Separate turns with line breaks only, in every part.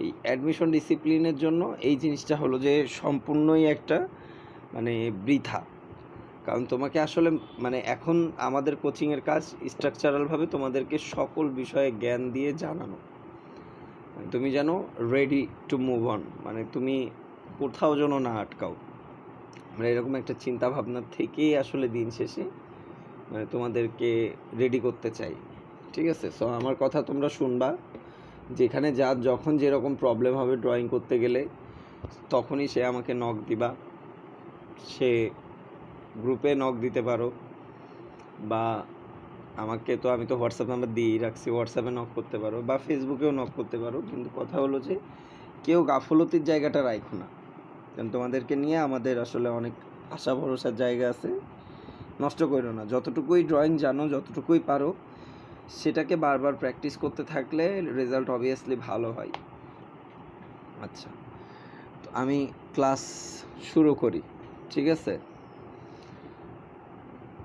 এই অ্যাডমিশন ডিসিপ্লিনের জন্য এই জিনিসটা হলো যে সম্পূর্ণই একটা মানে বৃথা। কারণ তোমাকে আসলে মানে এখন আমাদের কোচিংয়ের কাজ স্ট্রাকচারালভাবে তোমাদেরকে সকল বিষয়ে জ্ঞান দিয়ে জানানো, তুমি যেন রেডি টু মুভ অন, মানে তুমি কোথাও যেন না আটকাও। আমরা এরকম একটা চিন্তা ভাবনা থেকেই আসলে দিন শেষে মানে তোমাদেরকে রেডি করতে চাই। ঠিক আছে, সো আমার কথা তোমরা শুনবা, যেখানে যা যখন যেরকম প্রবলেম হবে ড্রয়িং করতে গেলে তখনই সে আমাকে নক দিবা, সে গ্রুপে নক দিতে পারো, বা আমাকে তো আমি তো হোয়াটসঅ্যাপ নাম্বার দিয়েই রাখছি, হোয়াটসঅ্যাপে নক করতে পারো বা ফেসবুকেও নক করতে পারো। কিন্তু কথা হলো যে কেউ গাফলতির জায়গাটা রাখো না, কারণ তোমাদেরকে নিয়ে আমাদের আসলে অনেক আশা ভরসার জায়গা আছে। নষ্ট করো না, যতটুকুই ড্রয়িং জানো, যতটুকুই পারো, সেটাকে বারবার প্র্যাকটিস করতে থাকলে রেজাল্ট অবভিয়াসলি ভালো হয়। আচ্ছা, তো আমি ক্লাস শুরু করি। ঠিক আছে,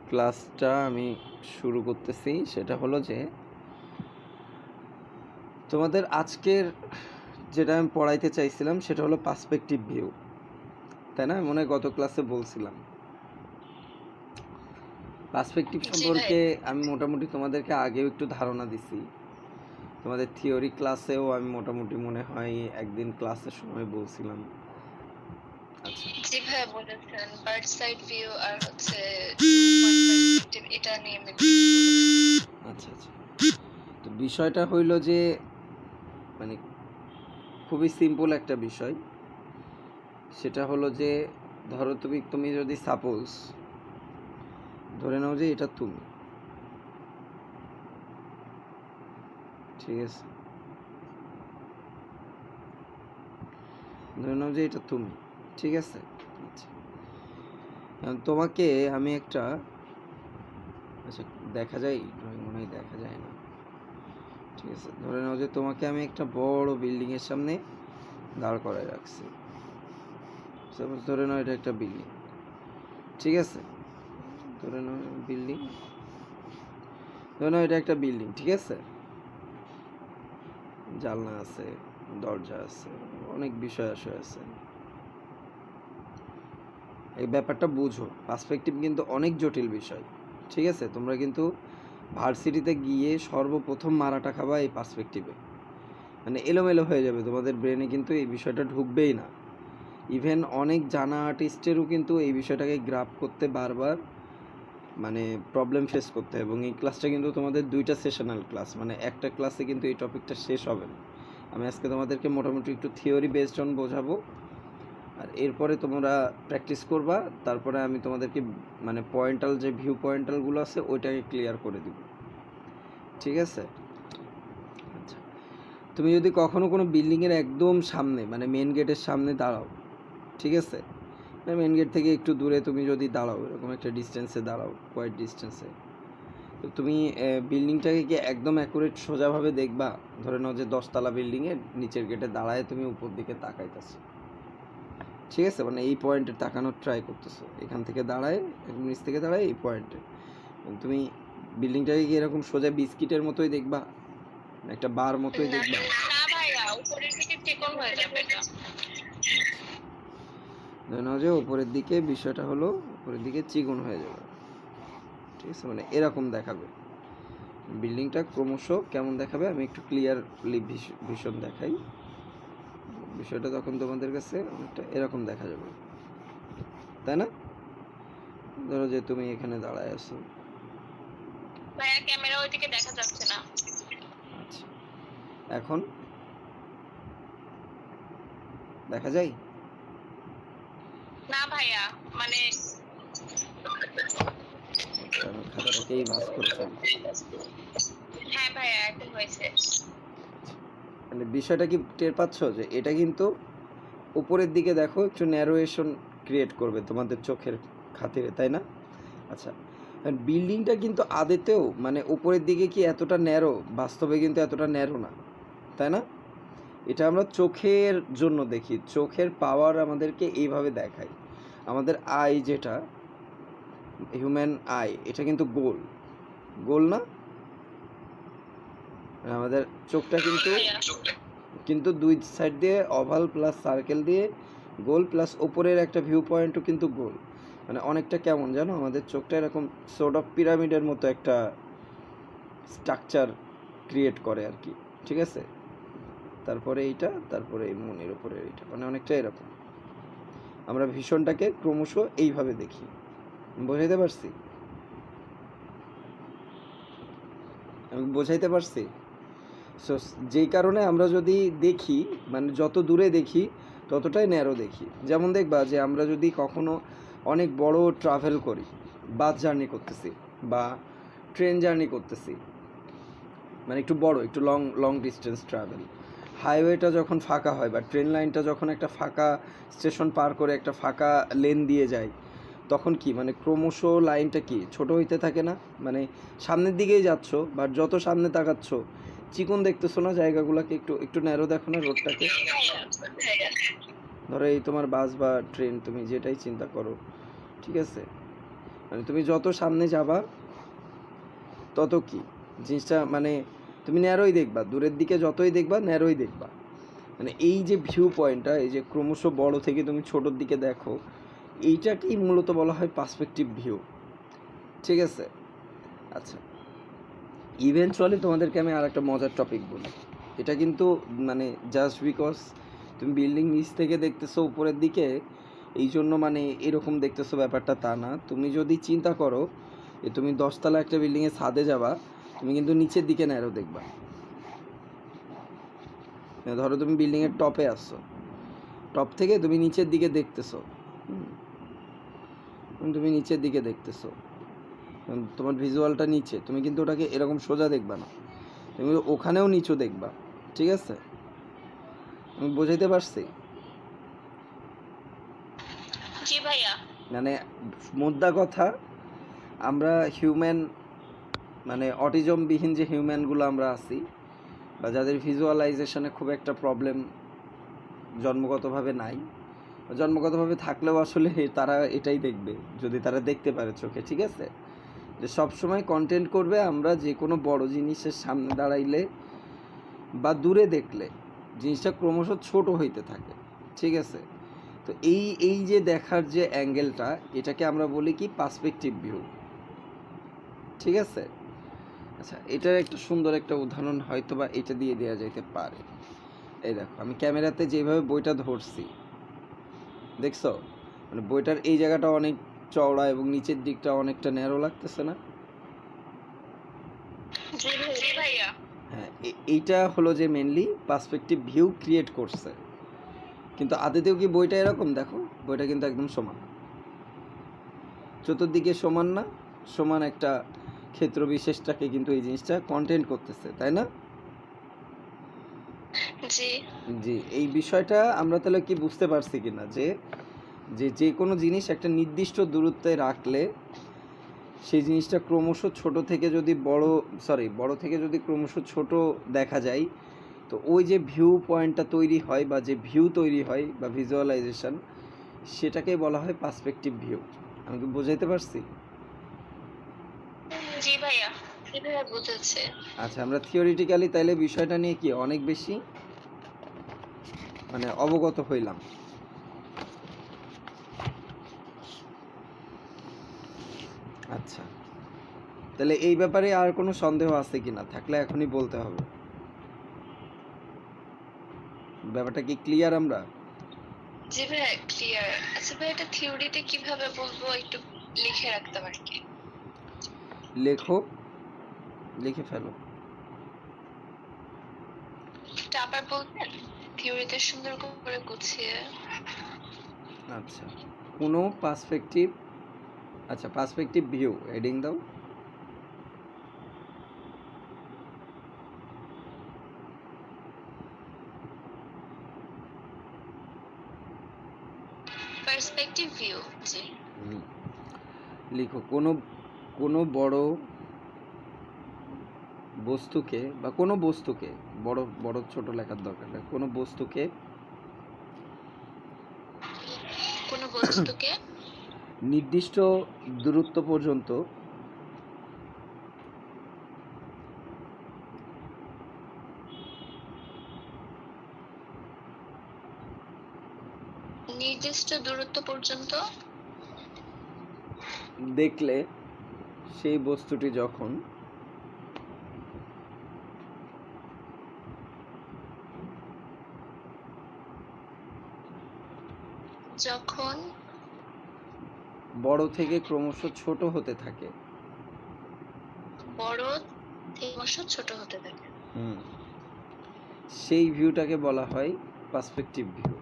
ক্লাসটা আমি শুরু করতেছি। সেটা হলো যে তোমাদের আজকের যেটা আমি পড়াইতে চাইছিলাম সেটা হলো পার্সপেক্টিভ ভিউ, তাই না? মনে হয় গত ক্লাসে বলছিলাম পার্সপেক্টিভ সম্পর্কে আমি মোটামুটি তোমাদেরকে আগেও একটু ধারণা দিছি। তোমাদের থিওরি ক্লাসেও আমি মোটামুটি মনে হয় একদিন ক্লাসের সময় বলছিলাম। আচ্ছা
জি ভাই বলেছেন বার্ড সাইড ভিউ আর হচ্ছে পার্সপেক্টিভ এটা নিয়ে
আচ্ছা আচ্ছা, তো বিষয়টা হইল যে মানে খুবই সিম্পল একটা বিষয়। সেটা হলো যে ধরো তুমি যদি সাপোজ ধরে নাও যে এটা তুমি, ঠিক আছে, ধরে নাও যে এটা তুমি, ঠিক আছে। আচ্ছা, তোমাকে আমি একটা, আচ্ছা দেখা যায় ড্রয়িং মনে হয় দেখা যায় না, ঠিক আছে, ধরে নাও যে তোমাকে আমি একটা বড় বিল্ডিংয়ের সামনে দাঁড় করায় রাখছি। সাপোজ ধরে নাও এটা একটা বিল্ডিং, ঠিক আছে, ধরে নাও বিল্ডিং, ধরে নাও এটা একটা বিল্ডিং, ঠিক আছে, জানলা আছে, দরজা আছে, অনেক বিষয় আছে। এই ব্যাপারটা বুঝো, পার্সপেক্টিভ কিন্তু অনেক জটিল বিষয়। ঠিক আছে, তোমরা কিন্তু ভার্সিটিতে গিয়ে সর্বপ্রথম মারাটা খাবা এই পার্সপেক্টিভে, মানে এলোমেলো হয়ে যাবে তোমাদের ব্রেনে, কিন্তু এই বিষয়টা ঢুকবেই না। ইভেন অনেক জানা আর্টিস্টেরও কিন্তু এই বিষয়টাকে গ্রাপ করতে বারবার মানে প্রবলেম ফেস করতে হয়। এবং এই ক্লাসটা কিন্তু তোমাদের দুইটা সেশনাল ক্লাস, মানে একটা ক্লাসে কিন্তু এই টপিকটা শেষ হবে না। আমি আজকে তোমাদেরকে মোটামুটি একটু থিওরি বেসড অন বোঝাবো, আর এরপরে তোমরা প্র্যাকটিস করবা। তারপরে আমি তোমাদেরকে মানে পয়েন্টাল যে ভিউ পয়েন্টালগুলো আছে ওইটাকে ক্লিয়ার করে দিব, ঠিক আছে। আচ্ছা, তুমি যদি কখনো কোনো বিল্ডিংয়ের একদম সামনে মানে মেন গেটের সামনে দাঁড়াও, ঠিক আছে, মেন গেট থেকে একটু দূরে তুমি যদি দাঁড়াও, এরকম একটা ডিস্টেন্সে দাঁড়াও, কোয়াইট ডিস্টেন্সে, তো তুমি বিল্ডিংটাকে কি একদম অ্যাকুরেট সোজাভাবে দেখবা? ধরে নাও যে 10তলা বিল্ডিংয়ের নিচের গেটে দাঁড়ায় তুমি উপর দিকে তাকাইতেছো, ঠিক আছে, মানে এই পয়েন্টে তাকানোর ট্রাই করতেছো, এখান থেকে দাঁড়ায়, নিচ থেকে দাঁড়ায় এই পয়েন্টে। তুমি বিল্ডিংটাকে কি এরকম সোজা বিস্কিটের মতোই দেখবা, একটা বার মতোই দেখবা?
না ভাইয়া, উপরের দিকে চিকন হয়ে যাবে এটা।
ধরে নাও যে উপরের দিকে বিষয়টা হলো উপরের দিকে চিকন হয়ে যাবে, ঠিক আছে, মানে এরকম দেখাবে বিল্ডিংটা। ক্রমশ কেমন দেখাবে আমি একটু ক্লিয়ারলি ভীষণ দেখাই, বিষয়টা তখন তোমাদের কাছে অনেকটা এরকম দেখা যাবে, তাই না? ধরো যে তুমি এখানে দাঁড়ায় আছো,
ভাইয়া ক্যামেরা ওইদিকে দেখা যাচ্ছে না।
আচ্ছা, এখন দেখা যায়
না ভাইয়া, মানে
আমি খাতাটাকেই ভাঁজ করে ফেলি।
হ্যাঁ ভাইয়া এখন হয়েছে।
মানে বিষয়টা কি টের পাচ্ছ যে এটা কিন্তু উপরের দিকে দেখো একটু ন্যারোয়েশন ক্রিয়েট করবে তোমাদের চোখের খাতিরে, তাই না? আচ্ছা, বিল্ডিংটা কিন্তু আদতেও মানে উপরের দিকে কি এতটা ন্যারো? বাস্তবে কিন্তু এতটা ন্যারো না, তাই না? এটা আমরা চোখের জন্য দেখি, চোখের পাওয়ার আমাদেরকে এইভাবে দেখায়। আমাদের আই যেটা হিউম্যান আই, এটা কিন্তু গোল, গোল না? আমাদের চোখটা কিন্তু কিন্তু দুই সাইড দিয়ে ওভাল প্লাস সার্কেল দিয়ে গোল প্লাস ওপরের একটা ভিউ পয়েন্টও কিন্তু গোল, মানে অনেকটা কেমন জানো, আমাদের চোখটা এরকম সোর্ট অফ পিরামিডের মতো একটা স্ট্রাকচার ক্রিয়েট করে আর কি, ঠিক আছে। তারপরে এইটা, তারপরে এই মনের উপরে এইটা, মানে অনেকটা এরকম আমরা ভীষণটাকে ক্রমশ এইভাবে দেখি। বোঝাইতে পারছি? আমি বোঝাইতে পারছি? সো যেই কারণে আমরা যদি দেখি, মানে যত দূরে দেখি ততটাই ন্যারো দেখি। যেমন দেখবা যে আমরা যদি কখনো অনেক বড় ট্রাভেল করি, বাস জার্নি করতেছি বা ট্রেন জার্নি করতেছি, মানে একটু বড়, একটু লং লং ডিস্টেন্স ট্রাভেল, হাইওয়েটা যখন ফাঁকা হয় বা ট্রেন লাইনটা যখন একটা ফাঁকা স্টেশন পার করে একটা ফাঁকা লেন দিয়ে যায়, তখন কি মানে ক্রমশ লাইনটা কি ছোট হইতে থাকে না? মানে সামনের দিকেই যাচ্ছ, বাট যত সামনে তাকাচ্ছ চিকন দেখতেছো না জায়গাগুলোকে, একটু একটু ন্যারো দেখো না রোডটাকে। ধরো এই তোমার বাস বা ট্রেন, তুমি যেটাই চিন্তা করো, ঠিক আছে, মানে তুমি যত সামনে যাবা তত কি জিনিসটা মানে তুমি ন্যারোই দেখবা, দূরের দিকে যতই দেখবা ন্যারোই দেখবা। মানে এই যে ভিউ পয়েন্টটা, এই যে ক্রমশ বড় থেকে তুমি ছোটোর দিকে দেখো, এইটাকেই মূলত বলা হয় পার্সপেক্টিভ ভিউ, ঠিক আছে। আচ্ছা, ইভেনচুয়ালি তোমাদেরকে আমি আর একটা মজার টপিক বলি। এটা কিন্তু মানে জাস্ট বিকজ তুমি বিল্ডিং নিচ থেকে দেখতেছো উপরের দিকে, এই জন্য মানে এরকম দেখতেছো ব্যাপারটা তা না। তুমি যদি চিন্তা করো যে তুমি 10তলা একটা বিল্ডিংয়ের ছাদে যাবা, তুমি কিন্তু নিচের দিকে ন্যারো দেখবা। ধরো তুমি বিল্ডিংয়ের টপে আসছো, টপ থেকে তুমি নিচের দিকে দেখতেছো, তুমি নিচের দিকে দেখতেছো, তোমার ভিজুয়ালটা নিচে, তুমি কিন্তু ওটাকে এরকম সোজা দেখবা না, তুমি ওখানেও নিচু দেখবা, ঠিক আছে। আমি বোঝাইতে পারছি?
জি ভাইয়া।
মানে মোদ্দা কথা, আমরা হিউম্যান, মানে অটিজমবিহীন যে হিউম্যানগুলো আমরা আছি, বা যাদের ভিজুয়ালাইজেশনে খুব একটা প্রবলেম জন্মগতভাবে নাই, জন্মগতভাবে থাকলেও আসলে তারা এটাই দেখবে যদি তারা দেখতে পারে চোখে, ঠিক আছে, যে সবসময় কন্টেন্ট করবে আমরা যে কোনো বড় জিনিসের সামনে দাঁড়াইলে বা দূরে দেখলে জিনিসটা ক্রমশ ছোট হইতে থাকে, ঠিক আছে। তো এই এই যে দেখার যে অ্যাঙ্গেলটা, এটাকে আমরা বলি কি পার্সপেক্টিভ ভিউ, ঠিক আছে। আচ্ছা, এটার একটা সুন্দর একটা উদাহরণ হয়তো বা এটা দিয়ে দেওয়া যাইতে পারে। এই দেখো আমি ক্যামেরাতে যেভাবে বইটা ধরছি, দেখছো, মানে বইটার এই জায়গাটা অনেক চওড়া এবং নিচের দিকটা অনেকটা ন্যারো লাগতেছে না?
জি ভাইয়া।
হ্যাঁ, এইটা হলো যে মেনলি পার্সপেক্টিভ ভিউ ক্রিয়েট করছে। কিন্তু আদতেও কি বইটা এরকম? দেখো বইটা কিন্তু একদম সমান, চতুর্দিকে সমান না, সমান একটা ক্ষেত্র বিশেষটাকে কিন্তু এই জিনিসটা কন্টেন্ট করতেছে, তাই না?
জি
জি, এই বিষয়টা আমরা তাহলে কি বুঝতে পারছি কিনা যে যে যে কোনো জিনিস একটা নির্দিষ্ট দূরত্বে রাখলে সেই জিনিসটা ক্রমশ ছোট থেকে যদি বড় থেকে যদি ক্রমশ ছোট দেখা যায়, তো ওই যে ভিউ পয়েন্টটা তৈরি হয় বা যে ভিউ তৈরি হয় বা ভিজুয়ালাইজেশন, সেটাকেই বলা হয় পার্সপেক্টিভ ভিউ। আমি কি বোঝাইতে পারছি?
জি ভাইয়া, এভাবে বুঝেছে।
আচ্ছা, আমরা থিওরিটিক্যালি তাইলে বিষয়টা নিয়ে কি অনেক বেশি মানে অবগত হইলাম। আচ্ছা, তাহলে এই ব্যাপারে আর কোনো সন্দেহ আছে কি না? থাকলে এখনই বলতে হবে। ব্যাপারটা কি ক্লিয়ার আমরা?
জি ভাইয়া, ক্লিয়ার। আচ্ছা ভাই, এটা থিওরিতে কিভাবে বলবো একটু লিখে রাখতাম আর কি।
লেখো, লিখে ফেলো।
এটা আবার বলবেন? থিওরিতে সুন্দর করে গুছিয়ে।
আচ্ছা, কোনো পার্সপেক্টিভ, আচ্ছা পার্সপেক্টিভ ভিউ হেডিং দাও।
Perspective view. জি।
লিখো কোনো কোনো বড় বস্তুকে বা কোনো বস্তুকে, বড় বড় ছোট লেখার দরকার নেই, কোনো বস্তুকে
কোনো বস্তুকে
নির্দিষ্ট দূরত্ব পর্যন্ত
নির্দিষ্ট দূরত্ব পর্যন্ত।
দেখলে সেই বস্তুটি যখন
যখন
বড় থেকে ক্রমশ ছোট হতে থাকে।
বড় থেকে ক্রমশ ছোট হতে থাকে।
সেই ভিউটাকে বলা হয় পার্সপেক্টিভ ভিউ।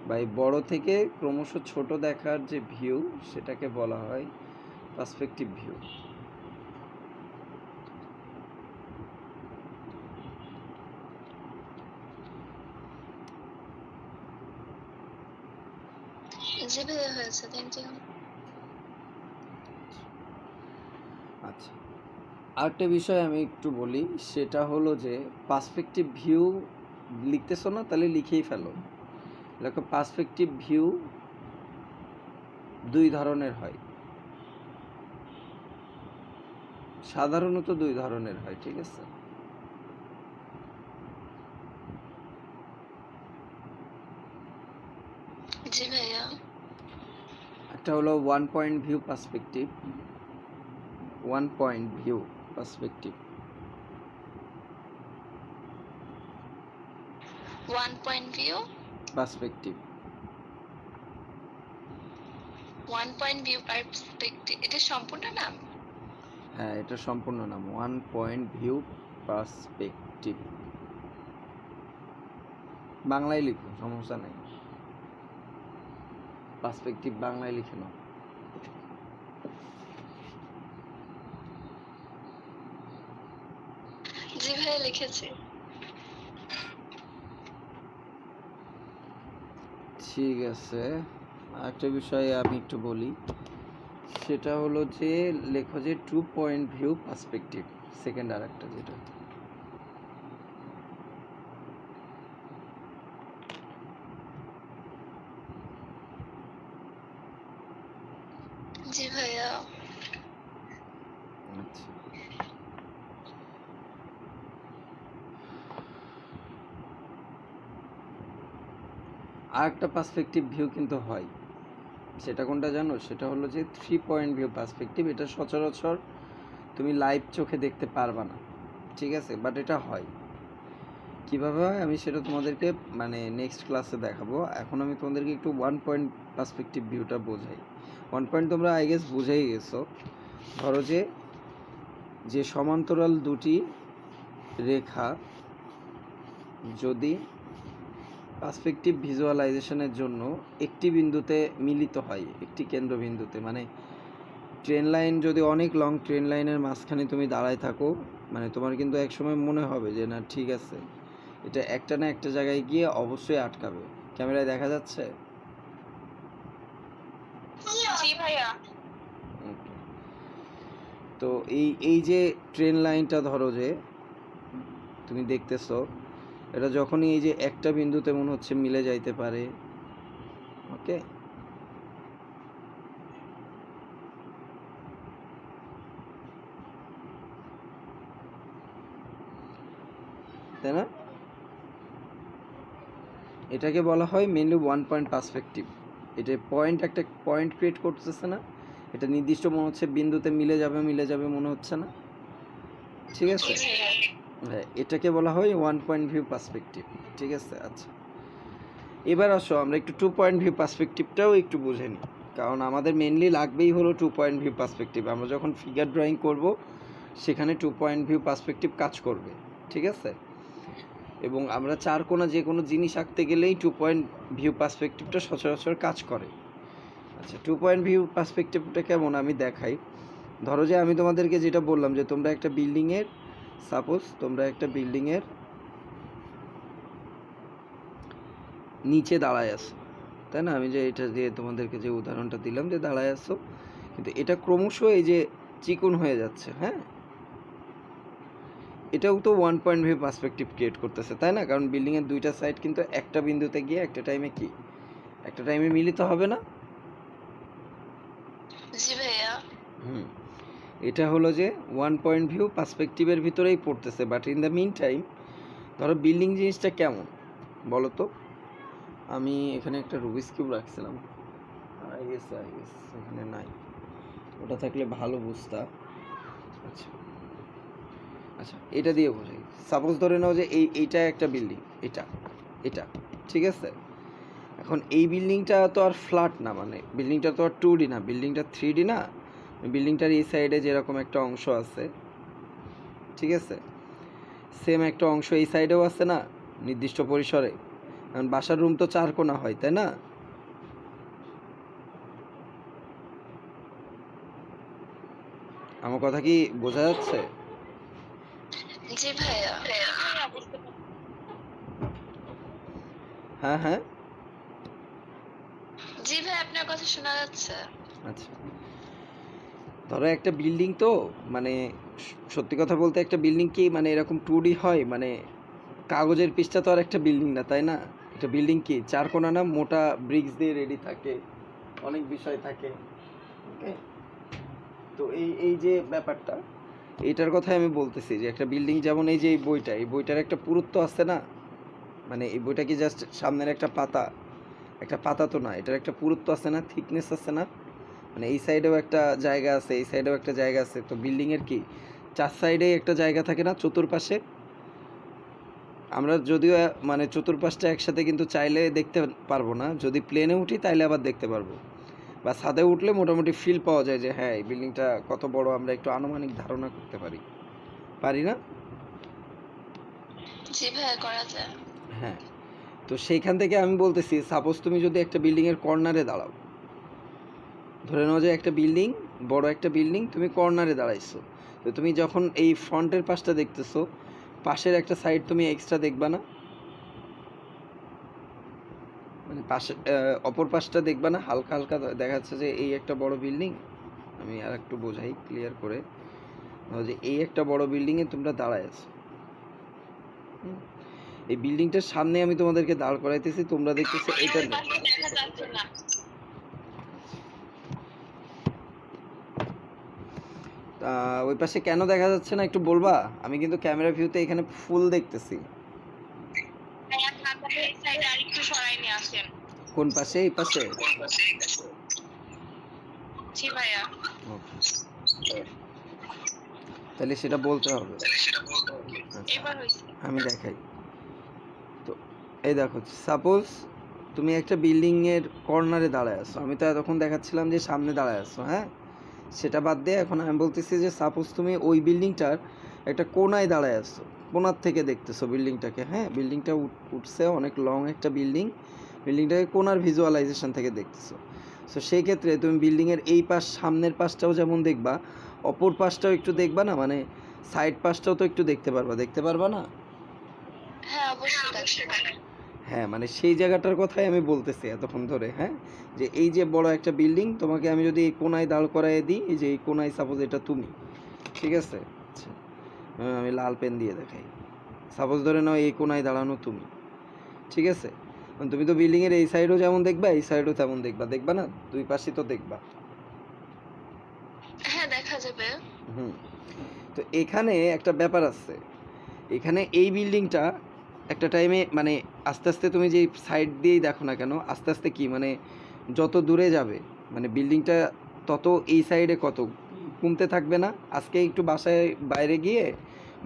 বা এই বড় থেকে ক্রমশ ছোট দেখার যে ভিউ সেটাকে বলা হয় পার্সপেক্টিভ ভিউ।
জি ভাইয়া, হয়েছে, থ্যাংক ইউ।
আচ্ছা, আরেকটা বিষয় আমি একটু বলি, সেটা হলো যে পার্সপেক্টিভ ভিউ লিখতেছো না, তাহলে লিখেই ফেলো। দেখো, পার্সপেক্টিভ ভিউ দুই ধরনের হয়, সাধারণত দুই ধরনের হয়, ঠিক আছে?
জি ভাইয়া।
একটা হলো one point view perspective, one point view perspective.
One point view
perspective
one point view perspective, এটা সম্পূর্ণ নাম?
হ্যাঁ, এটা সম্পূর্ণ নাম, ওয়ান পয়েন্ট ভিউ পার্সপেক্টিভ। বাংলায় লিখো, সমস্যা নেই, পার্সপেক্টিভ বাংলায় লিখে নাও।
জি ভাইয়া, লিখেছি।
ঠিক আছে, একটা বিষয়ে আমি একটু বলি, সেটা হলো যে লেখো যে two point view perspective, second আর একটা যেটা।
জি ভাইয়া।
আচ্ছা, আর একটা পার্সপেক্টিভ ভিউ কিন্তু হয়, সেটা কোনটা জানো? সেটা হলো যে থ্রি পয়েন্ট ভিউ পার্সপেক্টিভ। এটা সচরাচর তুমি লাইভ চোখে দেখতে পারবা না, ঠিক আছে? বাট এটা হয়। কীভাবে হয় আমি সেটা তোমাদেরকে মানে নেক্সট ক্লাসে দেখাবো। এখন আমি তোমাদেরকে একটু ওয়ান পয়েন্ট পার্সপেক্টিভ ভিউটা বোঝাই। ওয়ান পয়েন্ট তোমরা আই গেস বুঝেই গেছো। ধরো যে সমান্তরাল দুটি রেখা যদি পার্সপেক্টিভ ভিজুয়ালাইজেশনের জন্য একটি বিন্দুতে মিলিত হয়, একটি কেন্দ্রবিন্দুতে, মানে ট্রেন লাইন যদি অনেক লং ট্রেন লাইনের মাঝখানে তুমি দাঁড়ায় থাকো, মানে তোমার কিন্তু একসময় মনে হবে যে না ঠিক আছে, এটা একটা না একটা জায়গায় গিয়ে অবশ্যই আটকাবে। ক্যামেরায় দেখা যাচ্ছে?
জি ভাইয়া।
তো এই যে ট্রেন লাইনটা ধরো যে তুমি দেখতেছো, এটা যখনই এই যে একটা বিন্দুতে মনে হচ্ছে মিলে যাইতে পারে, ওকে, তাই না? এটাকে বলা হয় মেনলি ওয়ান পয়েন্ট পার্সপেক্টিভ। এটা একটা পয়েন্ট ক্রিয়েট করতেছে না, এটা নির্দিষ্ট মনে হচ্ছে বিন্দুতে মিলে যাবে মনে হচ্ছে না, ঠিক আছে? হ্যাঁ, এটাকে বলা হয় ওয়ান পয়েন্ট ভিউ পার্সপেক্টিভ, ঠিক আছে? আচ্ছা, এবার আসো আমরা একটু টু পয়েন্ট ভিউ পার্সপেক্টিভটাও একটু বুঝে নিই, কারণ আমাদের মেনলি লাগবেই হলো টু পয়েন্ট ভিউ পার্সপেক্টিভ। আমরা যখন ফিগার ড্রয়িং করব সেখানে টু পয়েন্ট ভিউ পার্সপেক্টিভ কাজ করবে, ঠিক আছে? এবং আমরা চার কোণা যে কোনো জিনিস আঁকতে গেলেই টু পয়েন্ট ভিউ পার্সপেক্টিভটা সচরাচর কাজ করে। আচ্ছা, টু পয়েন্ট ভিউ পার্সপেক্টিভটা কেমন আমি দেখাই। ধরো যে আমি তোমাদেরকে যেটা বললাম যে তোমরা একটা বিল্ডিংয়ের, সাপোজ তোমরা একটা বিল্ডিংয়ের নিচে দাঁড়ায় আসো, তাই না? আমি যে এটা দিয়ে তোমাদেরকে যে উদাহরণটা দিলাম যে দাঁড়ায় আসো, কিন্তু এটা ক্রমশ এই যে চিকন হয়ে যাচ্ছে, হ্যাঁ, এটাও তো one point view perspective create করতেছে, তাই না? কারণ বিল্ডিংয়ের দুইটা সাইড কিন্তু একটা বিন্দুতে গিয়ে একটা টাইমে মিলিত হবে না?
জি ভাইয়া।
এটা হলো যে ওয়ান পয়েন্ট ভিউ পার্সপেক্টিভের ভিতরেই পড়তেছে। But in the mean time ধরো বিল্ডিং জিনিসটা কেমন বলো তো? আমি এখানে একটা রুবিক্স কিউব রাখছিলাম, আই গেস এখানে নাই, ওটা থাকলে ভালো বুঝতা। আচ্ছা আচ্ছা, এটা দিয়ে বোঝাই। সাপোজ ধরে নাও যে এইটা একটা বিল্ডিং, এটা এটা ঠিক আছে। এখন এই বিল্ডিংটা তো আর ফ্ল্যাট না, মানে বিল্ডিংটা তো আর 2D না, বিল্ডিংটা 3D না। বিল্ডিংটার এই সাইডে যেরকম একটা অংশ আছে, ঠিক আছে, সেম একটা অংশ এই সাইডেও আছে না, নির্দিষ্ট পরিসরে। কারণ বাসার রুম তো 4 কোণা হয়, তাই না? আমার কথা কি বোঝা যাচ্ছে?
জি ভাইয়া।
হ্যাঁ হ্যাঁ।
জি ভাই, আপনার কথা শোনা যাচ্ছে।
আচ্ছা, ধরো একটা বিল্ডিং তো, মানে সত্যি কথা বলতে একটা বিল্ডিং কি মানে এরকম 2D হয়? মানে কাগজের পিসটা তো আর একটা বিল্ডিং না, তাই না? একটা বিল্ডিং কি 4 কোণা না, মোটা ব্রিক্স দিয়ে রেডি থাকে, অনেক বিষয় থাকে। ওকে, তো এই যে ব্যাপারটা, এইটার কথাই আমি বলতেছি যে একটা বিল্ডিং যেমন এই যে এই বইটার একটা পুরুত্ব আছে না, মানে এই বইটা কি জাস্ট সামনের একটা পাতা? একটা পাতা তো না, এটার একটা পুরুত্ব আছে না, থিকনেস আছে না। মানে এই সাইডেও একটা জায়গা আছে, এই সাইডেও একটা জায়গা আছে। তো বিল্ডিংয়ের কি 4 সাইডেই একটা জায়গা থাকে না, চতুর্পাশে? আমরা যদিও মানে চতুর্পাশটা একসাথে কিন্তু চাইলে দেখতে পারবো না, যদি প্লেনে উঠি তাইলে আবার দেখতে পারবো, বা ছাদে উঠলে মোটামুটি ফিল পাওয়া যায় যে হ্যাঁ এই বিল্ডিংটা কত বড়, আমরা একটু আনুমানিক ধারণা করতে পারি, পারি না?
জি ভাইয়া, করা যায়।
হ্যাঁ, তো সেইখান থেকে আমি বলতেছি, সাপোজ তুমি যদি একটা বিল্ডিংয়ের কর্নারে দাঁড়াও, ধরে নাও যে একটা বিল্ডিং, বড় একটা বিল্ডিং, তুমি কর্নারে দাঁড়াইছো, তো তুমি যখন এই ফ্রন্টের পাশটা দেখতেছো, পাশের একটা সাইড তুমি এক্সট্রা দেখবা না? মানে পাশে অপর পাশটা দেখবা না? হালকা হালকা দেখা যাচ্ছে যে এই একটা বড় বিল্ডিং, আমি আর একটু বোঝাই ক্লিয়ার করে। ধরো যে এই একটা বড় বিল্ডিংয়ে তোমরা দাঁড়ায় আছো, হুম? এই বিল্ডিংটার সামনে আমি তোমাদেরকে দাঁড় করাইতেছি, তোমরা দেখতেছো এটা
ওই পাশে দেখা যাচ্ছে না।
ওই পাশে কেন দেখা যাচ্ছে না একটু বলবা? আমি কিন্তু ক্যামেরা ভিউতে এখানে ফুল দেখতেছি।
ভাইয়া, খাতাটা এই সাইডে আরেকটু সরাই নিয়ে আসেন।
কোন পাশে? এই পাশে?
জি ভাইয়া।
ওকে, তাহলে সেটা বলতে হবে। আচ্ছা,
এবার হয়েছে।
আমি দেখাই। তো এই দেখো, সাপোজ তুমি একটা বিল্ডিংয়ের কর্নারে দাঁড়ায় আছো, আমি তো এতক্ষণ দেখাচ্ছিলাম যে সামনে দাঁড়ায় আছো, হ্যাঁ? সেটা বাদ দিয়ে এখন আমি বলতেছি যে সাপোজ তুমি ওই বিল্ডিংটার একটা কোনায় দাঁড়ায় আছো, কোনার থেকে দেখতেছো বিল্ডিংটাকে, হ্যাঁ? বিল্ডিংটা উঠছে, অনেক লং একটা বিল্ডিং, বিল্ডিংটাকে কোনার ভিজুয়ালাইজেশন থেকে দেখতেছো। সো সেই ক্ষেত্রে তুমি বিল্ডিংয়ের এই পাশ, সামনের পাশটাও যেমন দেখবা, অপর পাশটাও একটু দেখবা না? মানে সাইড পাশটাও তো একটু দেখতে পারবা না?
হ্যাঁ, অবশ্যই দেখতে।
হ্যাঁ, মানে সেই জায়গাটার কথাই আমি বলতেছি এতক্ষণ ধরে, হ্যাঁ? যে এই যে বড় একটা বিল্ডিং, তোমাকে আমি যদি এই কোনায় দাঁড় করায় দিই, এই যে এই কোনায় সাপোজ এটা তুমি, ঠিক আছে? আচ্ছা, আমি লাল পেন দিয়ে দেখাই। সাপোজ ধরে নাও এই কোনায় দাঁড়ানো তুমি, ঠিক আছে? তুমি তো বিল্ডিংয়ের এই সাইডও যেমন দেখবা, এই সাইডও তেমন দেখবা না? দুই পাশই তো দেখবা।
হ্যাঁ, দেখা যাবে।
হুম, তো এখানে একটা ব্যাপার আছে। এখানে এই বিল্ডিংটা একটা টাইমে মানে আস্তে আস্তে তুমি যে সাইড দিয়েই দেখো না কেন, আস্তে আস্তে কি মানে যত দূরে যাবে, মানে বিল্ডিংটা তত এই সাইডে কত কমতে থাকবে না? আজকে একটু বাসায় বাইরে গিয়ে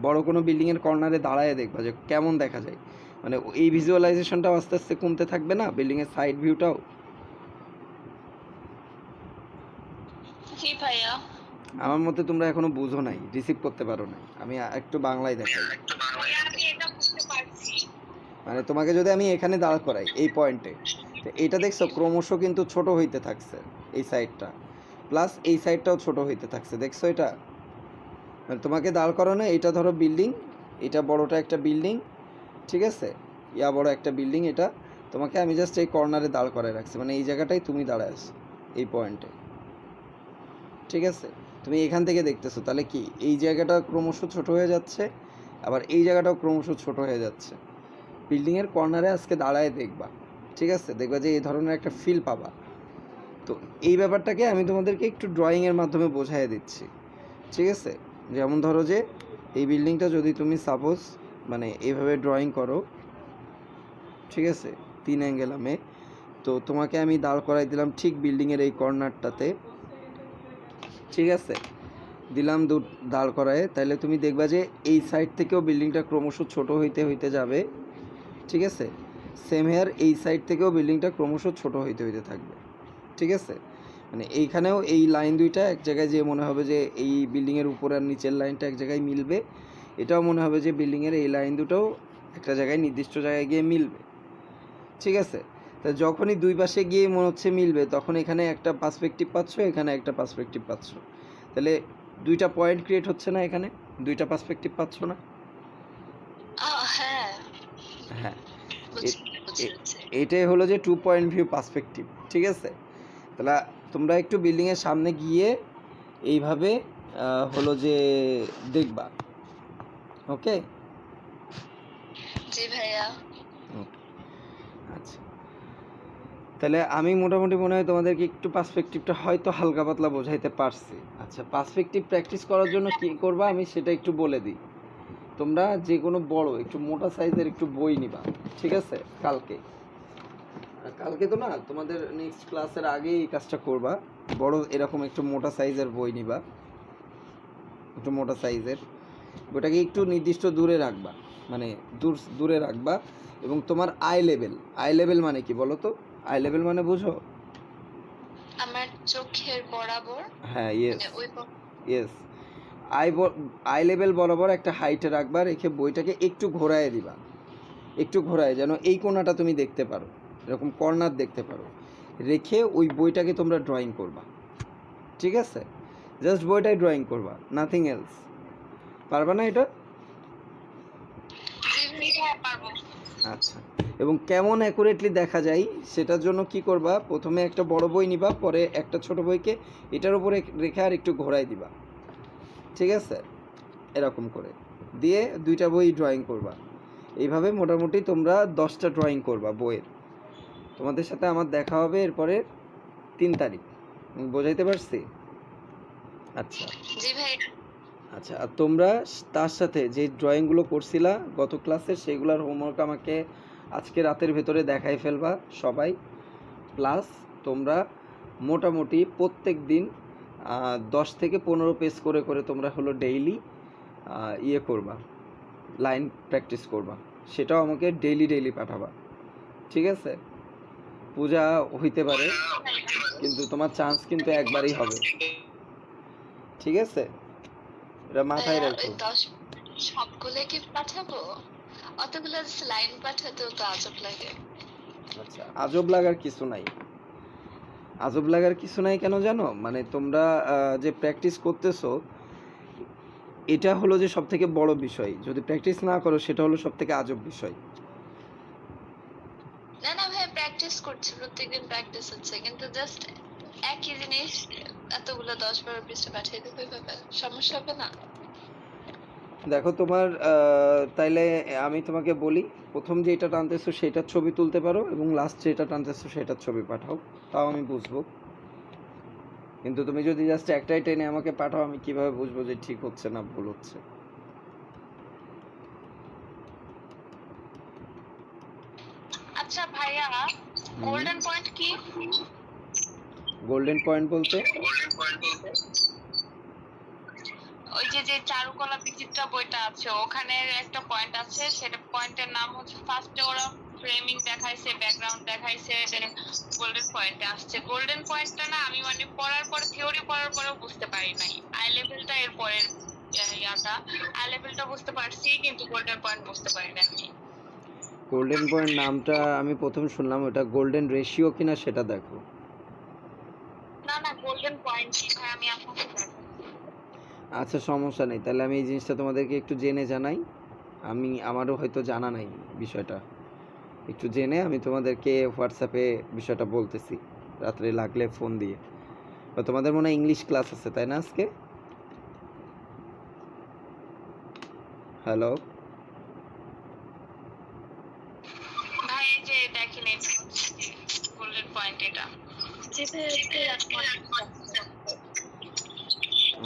বড় কোনো বিল্ডিংয়ের কর্নারে দাঁড়ায় দেখবা যে কেমন দেখা যায়, মানে এই ভিজুয়ালাইজেশনটাও আস্তে আস্তে কমতে থাকবে না, বিল্ডিংয়ের সাইড ভিউটাও।
জি ভাইয়া।
আমার মতে তোমরা এখনো বুঝো নাই, রিসিভ করতে পারো নাই। আমি একটু বাংলায় দেখাই।
ভাইয়া, আমি এটা বুঝতে পারছি।
মানে তোমাকে যদি আমি এখানে দাঁড় করাই এই পয়েন্টে, তো এটা দেখছো ক্রমশ কিন্তু ছোট হইতে থাকছে এই সাইডটা, প্লাস এই সাইডটাও ছোট হইতে থাকছে, দেখছো এটা? মানে তোমাকে দাঁড় করানো, এটা ধরো বিল্ডিং, এটা বড়টা একটা বিল্ডিং, ঠিক আছে, বড় একটা বিল্ডিং এটা, তোমাকে আমি জাস্ট এই কর্নারে দাঁড় করায় রাখছি, মানে এই জায়গাটাই তুমি দাঁড়ায় আছো এই পয়েন্টে, ঠিক আছে? তুমি এখান থেকে দেখতেছো, তাহলে কি এই জায়গাটা ক্রমশ ছোট হয়ে যাচ্ছে, আবার এই জায়গাটাও ক্রমশ ছোট হয়ে যাচ্ছে। বিল্ডিংয়ের কর্নারে আজকে দাঁড়ায় দেখবা, ঠিক আছে? দেখবা যে এই ধরনের একটা ফিল পাবা। তো এই ব্যাপারটাকে আমি তোমাদেরকে একটু ড্রয়িংয়ের মাধ্যমে বোঝাই দিচ্ছি, ঠিক আছে? যেমন ধরো যে এই বিল্ডিংটা যদি তুমি সাপোজ মানে এইভাবে ড্রয়িং করো, ঠিক আছে? 3 অ্যাঙ্গেলামে। তো তোমাকে আমি দাঁড় করাই দিলাম ঠিক বিল্ডিংয়ের এই কর্নারটাতে, ঠিক আছে? দিলাম দাঁড় করায়, তাহলে তুমি দেখবা যে এই সাইড থেকেও বিল্ডিংটা ক্রমশ ছোট হইতে হইতে যাবে, ঠিক আছে? সেম হেয়ার এই সাইড থেকেও বিল্ডিংটা ক্রমশ ছোট হইতে হইতে থাকবে, ঠিক আছে? মানে এইখানেও এই লাইন দুইটা এক জায়গায় যেয়ে মনে হবে যে এই বিল্ডিংয়ের উপর আর নিচের লাইনটা এক জায়গায় মিলবে, এটাও মনে হবে যে বিল্ডিংয়ের এই লাইন দুটোও একটা জায়গায় নির্দিষ্ট জায়গায় গিয়ে মিলবে, ঠিক আছে? তা যখনই দুই পাশে গিয়ে মনে হচ্ছে মিলবে, তখন এখানে একটা পার্সপেক্টিভ পাচ্ছ, এখানে একটা পার্সপেক্টিভ পাচ্ছ। তাহলে দুইটা পয়েন্ট ক্রিয়েট হচ্ছে না, এখানে দুইটা পার্সপেক্টিভ পাচ্ছ না?
হ্যাঁ,
হ্যাঁ,
বুঝছি।
এটাই হলো যে 2 পয়েন্ট ভিউ পার্সপেক্টিভ, ঠিক আছে? তাহলে তোমরা একটু বিল্ডিংয়ের সামনে গিয়ে এইভাবে হলো যে দেখবা, ওকে?
জি ভাইয়া।
ওকে, আচ্ছা। তাহলে আমি মোটামুটি মনে হয় তোমাদেরকে একটু পার্সপেক্টিভটা হয়তো হালকা পাতলা বোঝাইতে পারছি। আচ্ছা, পার্সপেক্টিভ প্র্যাকটিস করার জন্য কী করবা আমি সেটা একটু বলে দিই। তোমরা যে কোনো বড় একটু মোটা সাইজের একটু বই নিবা, ঠিক আছে? কালকে তো না, তোমাদের নেক্সট ক্লাসের আগেই এই কাজটা করবা। বড় এরকম একটু মোটা সাইজের বই নিবা, একটু মোটা সাইজের বইটাকে একটু নির্দিষ্ট দূরে রাখবা, মানে দূরে রাখবা। এবং তোমার আই লেভেল মানে কি বলো তো? আই লেভেল মানে বুঝো?
আমার চোখের বরাবর,
হ্যাঁ,
মানে ওই
ইয়েস। আই লেভেল বরাবর একটা হাইটে রাখবা, রেখে বইটাকে একটু ঘোরায় দিবা, একটু ঘোরায় যেন এই কোণাটা তুমি দেখতে পারো, এরকম কর্নার দেখতে পারো, রেখে ওই বইটাকে তোমরা ড্রয়িং করবা, ঠিক আছে? জাস্ট বইটাই ড্রয়িং করবা, নাথিং এলস। পারবা না এটা?
পারবো।
আচ্ছা। এবং কেমন অ্যাকুরেটলি দেখা যায় সেটার জন্য কি করবা, প্রথমে একটা বড় বই নিবা, পরে একটা ছোট বইকে এটার উপরে রেখে আর একটু ঘোরায় দিবা, ঠিক আছে? এরকম করে দিয়ে দুইটা বই ড্রয়িং করবা। এইভাবে মোটামুটি তোমরা 10টা ড্রয়িং করবা বইয়ের। তোমাদের সাথে আমার দেখা হবে এরপরে 3 তারিখ। বোঝাইতে পারছি? আচ্ছা
জি ভাই।
আচ্ছা, আর তোমরা তার সাথে যে ড্রয়িংগুলো করছিলা গত ক্লাসের, সেইগুলোর হোমওয়ার্ক আমাকে আজকে রাতের ভেতরে দেখাই ফেলবা সবাই। প্লাস তোমরা মোটামুটি প্রত্যেক দিন 10 থেকে 15 পেজ করে করে তোমরা হলো ডেইলি ইয়ে করবা, লাইন প্র্যাকটিস করবা। সেটাও আমাকে ডেইলি পাঠাবা, ঠিক আছে? পূজা হইতে পারে, কিন্তু তোমার চান্স কিন্তু একবারই হবে, ঠিক আছে? এটা মাথায় রাখো।
ওই 10 সবগুলো কি পাঠাবো? অতগুলো লাইন পাঠাতেও তো আজব লাগে।
আচ্ছা, আজব লাগার কিছু নাই। আজব লাগার কিছু নাই কেন জানো? মানে তোমরা যে প্র্যাকটিস করতেছো, এটা হলো যে সব থেকে বড় বিষয়। যদি প্র্যাকটিস না করো সেটা হলো সব থেকে আজব বিষয়।
না না ভাই, প্র্যাকটিস করছি, প্রত্যেকদিন প্র্যাকটিস হচ্ছে, কিন্তু জাস্ট একই জিনিস এতগুলো 10-12 পৃষ্ঠা পাঠিয়ে দেবো, এভাবে সমস্যা হবে না?
দেখো তোমার তাইলে আমি তোমাকে বলি, প্রথম যেটা টানতেছো সেটার ছবি তুলতে পারো, এবং লাস্ট যেটা টানতেছো সেটার ছবি পাঠাও, তাও আমি বুঝবো। কিন্তু তুমি যদি জাস্ট একটাই টেনে আমাকে পাঠাও, আমি কিভাবে বুঝবো যে ঠিক হচ্ছে না ভুল হচ্ছে?
আচ্ছা ভাইয়া, গোল্ডেন পয়েন্ট কি?
গোল্ডেন পয়েন্ট বলতে
ওই যে চারুকলা বিচিত্রা বইটা আছে, ওখানে একটা পয়েন্ট আছে, সেটা পয়েন্টের নাম হচ্ছে, ফার্স্টে ওরা ফ্রেমিং দেখাইছে, ব্যাকগ্রাউন্ড দেখাইছে, গোল্ডেন পয়েন্টে আসছে। গোল্ডেন পয়েন্টটা না আমি মানে পড়ার পর, থিওরি পড়ার পরেও বুঝতে পারি নাই। আই লেভেলটা এর পরের ইয়াটা, আই লেভেলটা বুঝতে পারছি, কিন্তু গোল্ডেন পয়েন্ট বুঝতে পারি না আমি।
গোল্ডেন পয়েন্ট নামটা আমি প্রথম শুনলাম, ওটা গোল্ডেন রেশিও কিনা সেটা দেখো।
না না, গোল্ডেন পয়েন্ট কি ভাই, আমি আপনাকে দেখাচ্ছি।
আচ্ছা, সমস্যা নেই, তাহলে আমি এই জিনিসটা তোমাদেরকে একটু জেনে জানাই। আমারও হয়তো জানা নাই বিষয়টা, একটু জেনে আমি তোমাদেরকে হোয়াটসঅ্যাপে বিষয়টা বলতেছি, রাত্রে লাগলে ফোন দিয়ে। বা তোমাদের মনে হয় ইংলিশ ক্লাস আছে তাই না আজকে? হ্যালো
ভাই এই যে দেখেন, এটা হচ্ছে গোল্ডেন পয়েন্ট, এটা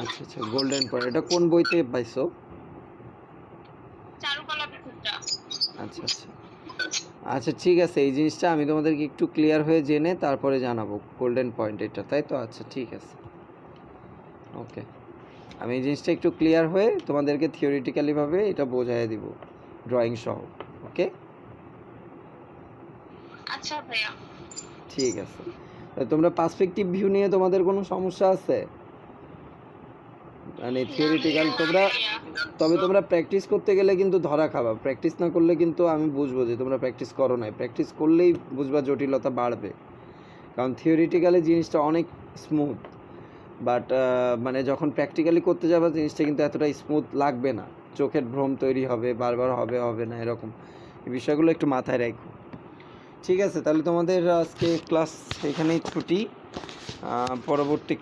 আচ্ছা, গোল্ডেন পয়েন্ট এটা কোন বইতে পাইছো?
চারুকলা বিচিত্রা।
আচ্ছা, আচ্ছা ঠিক আছে, এই জিনিসটা আমি তোমাদেরকে একটু ক্লিয়ার হয়ে জেনে তারপরে জানাবো গোল্ডেন পয়েন্ট এটা, তাই তো? আচ্ছা ঠিক আছে, ওকে। আমি এই জিনিসটা একটু ক্লিয়ার হয়ে তোমাদেরকে থিওরিটিক্যালিভাবে এটা বোঝাই দিব ড্রয়িং সহ, ওকে?
আচ্ছা ভাইয়া।
ঠিক আছে। তোমরা পার্সপেক্টিভ ভিউ নিয়ে তোমাদের কোনো সমস্যা আছে? মানে থিওরিটিক্যাল তোমরা, তবে তোমরা প্র্যাকটিস করতে গেলে কিন্তু ধরা খাবা। প্র্যাকটিস না করলে কিন্তু আমি বুঝবো যে তোমরা প্র্যাকটিস করো নাই। প্র্যাকটিস করলেই বুঝবা জটিলতা বাড়বে। কারণ থিওরিটিক্যালি জিনিসটা অনেক স্মুথ, বাট মানে যখন প্র্যাকটিক্যালি করতে যাবে জিনিসটা কিন্তু এতটা স্মুথ লাগবে না। চোখের ভ্রম তৈরি হবে, বারবার হবে হবে না, এরকম। এই বিষয়গুলো একটু মাথায় রাখো। ঠিক আছে, তাহলে তোমাদের আজকে ক্লাস এখানেই ছুটি। পরবর্তী